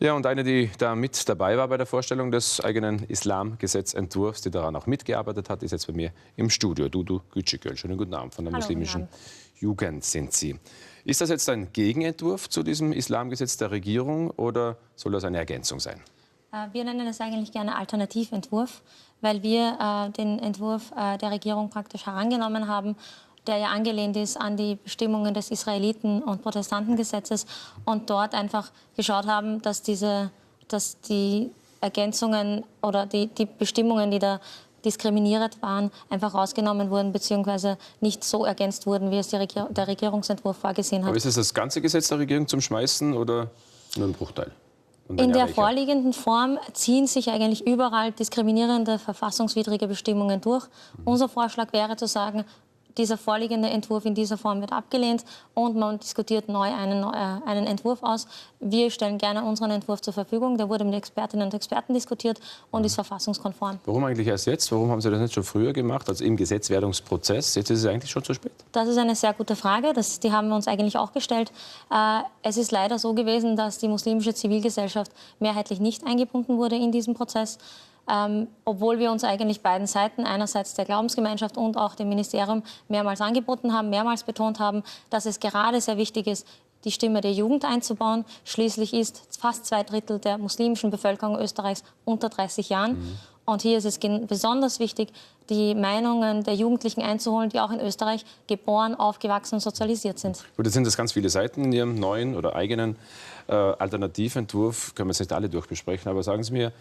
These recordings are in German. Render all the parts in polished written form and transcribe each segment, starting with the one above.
Ja, und eine, die da mit dabei war bei der Vorstellung des eigenen Islamgesetzentwurfs, die daran auch mitgearbeitet hat, ist jetzt bei mir im Studio. Dudu Gütschigöl. Schönen guten Abend. Von der muslimischen Jugend sind Sie. Ist das jetzt ein Gegenentwurf zu diesem Islamgesetz der Regierung oder soll das eine Ergänzung sein? Wir nennen es eigentlich gerne Alternativentwurf, weil wir den Entwurf der Regierung praktisch herangenommen haben, der ja angelehnt ist an die Bestimmungen des Israeliten- und Protestantengesetzes und dort einfach geschaut haben, dass die Ergänzungen oder die Bestimmungen, die da diskriminierend waren, einfach rausgenommen wurden bzw. nicht so ergänzt wurden, wie es der Regierungsentwurf vorgesehen hat. Aber ist es das ganze Gesetz der Regierung zum Schmeißen oder nur ein Bruchteil? In der vorliegenden Form ziehen sich eigentlich überall diskriminierende, verfassungswidrige Bestimmungen durch. Unser Vorschlag wäre zu sagen, dieser vorliegende Entwurf in dieser Form wird abgelehnt und man diskutiert neu einen Entwurf aus. Wir stellen gerne unseren Entwurf zur Verfügung. Der wurde mit Expertinnen und Experten diskutiert und ist verfassungskonform. Warum eigentlich erst jetzt? Warum haben Sie das nicht schon früher gemacht, also im Gesetzwerdungsprozess? Jetzt ist es eigentlich schon zu spät. Das ist eine sehr gute Frage. Die haben wir uns eigentlich auch gestellt. Es ist leider so gewesen, dass die muslimische Zivilgesellschaft mehrheitlich nicht eingebunden wurde in diesen Prozess. Obwohl wir uns eigentlich beiden Seiten, einerseits der Glaubensgemeinschaft und auch dem Ministerium, mehrmals angeboten haben, mehrmals betont haben, dass es gerade sehr wichtig ist, die Stimme der Jugend einzubauen. Schließlich ist fast 2/3 der muslimischen Bevölkerung Österreichs unter 30 Jahren. Und hier ist es besonders wichtig, die Meinungen der Jugendlichen einzuholen, die auch in Österreich geboren, aufgewachsen und sozialisiert sind. Gut, jetzt sind das ganz viele Seiten in Ihrem neuen oder eigenen Alternativentwurf. Können wir jetzt nicht alle durchbesprechen, aber sagen Sie mir,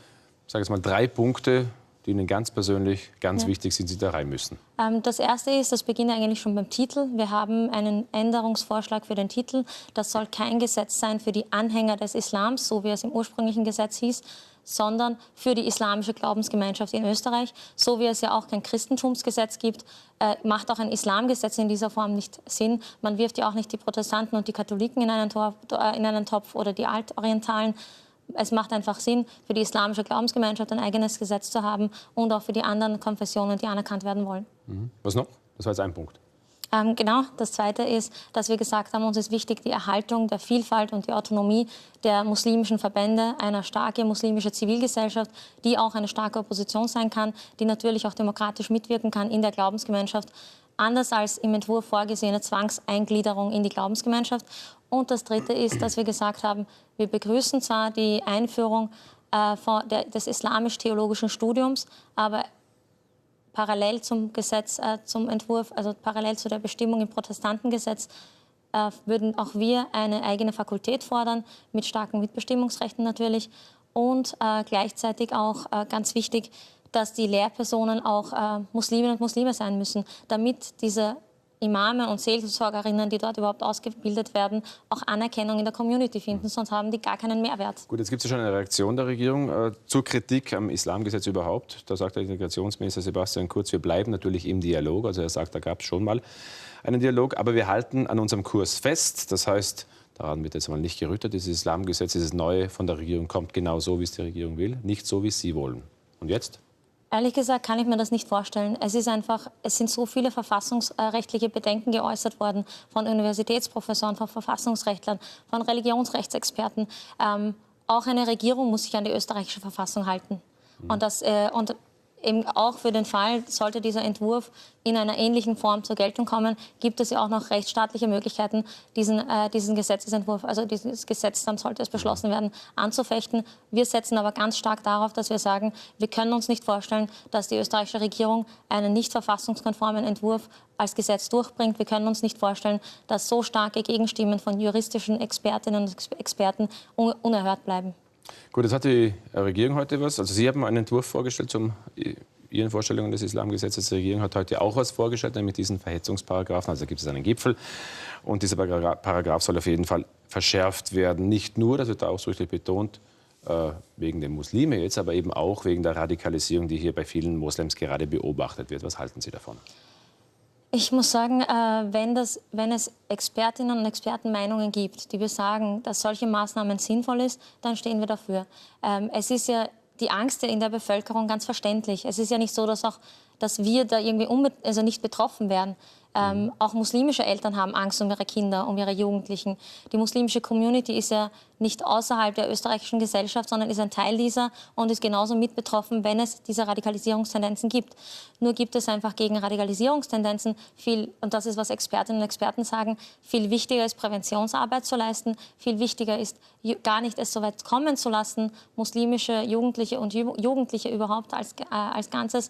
sage jetzt mal 3 Punkte, die Ihnen ganz persönlich ganz wichtig sind, die da rein müssen. Das erste ist, das beginnt eigentlich schon beim Titel. Wir haben einen Änderungsvorschlag für den Titel. Das soll kein Gesetz sein für die Anhänger des Islams, so wie es im ursprünglichen Gesetz hieß, sondern für die islamische Glaubensgemeinschaft in Österreich. So wie es ja auch kein Christentumsgesetz gibt, macht auch ein Islamgesetz in dieser Form nicht Sinn. Man wirft ja auch nicht die Protestanten und die Katholiken in einen Topf oder die Altorientalen. Es macht einfach Sinn, für die islamische Glaubensgemeinschaft ein eigenes Gesetz zu haben und auch für die anderen Konfessionen, die anerkannt werden wollen. Was noch? Das war jetzt ein Punkt. Genau. Das Zweite ist, dass wir gesagt haben, uns ist wichtig die Erhaltung der Vielfalt und die Autonomie der muslimischen Verbände, eine starke muslimische Zivilgesellschaft, die auch eine starke Opposition sein kann, die natürlich auch demokratisch mitwirken kann in der Glaubensgemeinschaft, anders als im Entwurf vorgesehene Zwangseingliederung in die Glaubensgemeinschaft. Und das Dritte ist, dass wir gesagt haben, wir begrüßen zwar die Einführung des islamisch-theologischen Studiums, aber parallel zum Gesetz, zum Entwurf, also parallel zu der Bestimmung im Protestantengesetz, würden auch wir eine eigene Fakultät fordern, mit starken Mitbestimmungsrechten natürlich. Und gleichzeitig auch ganz wichtig, dass die Lehrpersonen auch Musliminnen und Muslime sein müssen, damit diese Imame und Seelsorgerinnen, die dort überhaupt ausgebildet werden, auch Anerkennung in der Community finden, sonst haben die gar keinen Mehrwert. Gut, jetzt gibt es ja schon eine Reaktion der Regierung zur Kritik am Islamgesetz überhaupt. Da sagt der Integrationsminister Sebastian Kurz, wir bleiben natürlich im Dialog. Also er sagt, da gab es schon mal einen Dialog, aber wir halten an unserem Kurs fest. Das heißt, daran wird jetzt mal nicht gerüttert. Dieses Islamgesetz, dieses Neue von der Regierung kommt genau so, wie es die Regierung will, nicht so, wie es Sie wollen. Und jetzt? Ehrlich gesagt kann ich mir das nicht vorstellen. Es sind so viele verfassungsrechtliche Bedenken geäußert worden von Universitätsprofessoren, von Verfassungsrechtlern, von Religionsrechtsexperten. Auch eine Regierung muss sich an die österreichische Verfassung halten. Und eben auch für den Fall, sollte dieser Entwurf in einer ähnlichen Form zur Geltung kommen, gibt es ja auch noch rechtsstaatliche Möglichkeiten, diesen Gesetzesentwurf, also dieses Gesetz, dann sollte es beschlossen werden, anzufechten. Wir setzen aber ganz stark darauf, dass wir sagen, wir können uns nicht vorstellen, dass die österreichische Regierung einen nicht verfassungskonformen Entwurf als Gesetz durchbringt. Wir können uns nicht vorstellen, dass so starke Gegenstimmen von juristischen Expertinnen und Experten unerhört bleiben. Gut, jetzt hat die Regierung heute was. Also Sie haben einen Entwurf vorgestellt zu Ihren Vorstellungen des Islamgesetzes. Die Regierung hat heute auch was vorgestellt, nämlich diesen Verhetzungsparagraphen. Also da gibt es einen Gipfel. Und dieser Paragraph soll auf jeden Fall verschärft werden. Nicht nur, das wird da ausdrücklich betont, wegen der Muslime jetzt, aber eben auch wegen der Radikalisierung, die hier bei vielen Moslems gerade beobachtet wird. Was halten Sie davon? Ich muss sagen, wenn es Expertinnen und Expertenmeinungen gibt, die besagen, dass solche Maßnahmen sinnvoll ist, dann stehen wir dafür. Es ist ja die Angst in der Bevölkerung ganz verständlich. Es ist ja nicht so, dass wir da irgendwie nicht betroffen werden. Auch muslimische Eltern haben Angst um ihre Kinder, um ihre Jugendlichen. Die muslimische Community ist ja nicht außerhalb der österreichischen Gesellschaft, sondern ist ein Teil dieser und ist genauso mit betroffen, wenn es diese Radikalisierungstendenzen gibt. Nur gibt es einfach gegen Radikalisierungstendenzen viel, und das ist, was Expertinnen und Experten sagen, viel wichtiger ist, Präventionsarbeit zu leisten. Viel wichtiger ist, gar nicht es so weit kommen zu lassen, muslimische Jugendliche und Jugendliche überhaupt als Ganzes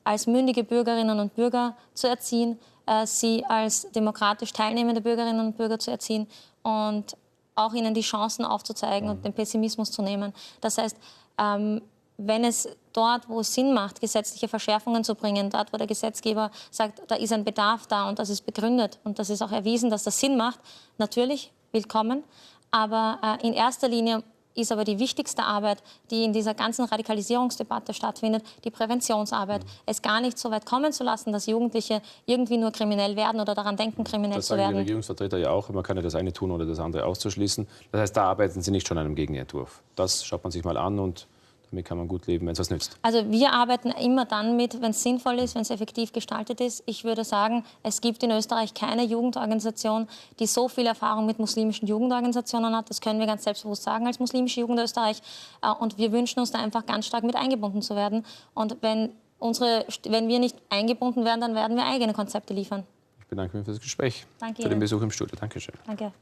als mündige Bürgerinnen und Bürger zu erziehen, sie als demokratisch teilnehmende Bürgerinnen und Bürger zu erziehen und auch ihnen die Chancen aufzuzeigen und den Pessimismus zu nehmen. Das heißt, wenn es dort, wo es Sinn macht, gesetzliche Verschärfungen zu bringen, dort, wo der Gesetzgeber sagt, da ist ein Bedarf da und das ist begründet und das ist auch erwiesen, dass das Sinn macht, natürlich willkommen. Aber in erster Linie ist aber die wichtigste Arbeit, die in dieser ganzen Radikalisierungsdebatte stattfindet, die Präventionsarbeit. Es gar nicht so weit kommen zu lassen, dass Jugendliche irgendwie nur kriminell werden oder daran denken, kriminell zu werden. Das sagen die Regierungsvertreter ja auch. Man kann ja das eine tun oder das andere auszuschließen. Das heißt, da arbeiten Sie nicht schon an einem Gegenentwurf. Das schaut man sich mal an und damit kann man gut leben, wenn es was nützt. Also wir arbeiten immer dann mit, wenn es sinnvoll ist, wenn es effektiv gestaltet ist. Ich würde sagen, es gibt in Österreich keine Jugendorganisation, die so viel Erfahrung mit muslimischen Jugendorganisationen hat. Das können wir ganz selbstbewusst sagen als muslimische Jugend Österreich. Und wir wünschen uns da einfach ganz stark mit eingebunden zu werden. Und wenn wir nicht eingebunden werden, dann werden wir eigene Konzepte liefern. Ich bedanke mich für das Gespräch. Danke für den Ihnen. Besuch im Studio. Dankeschön. Danke.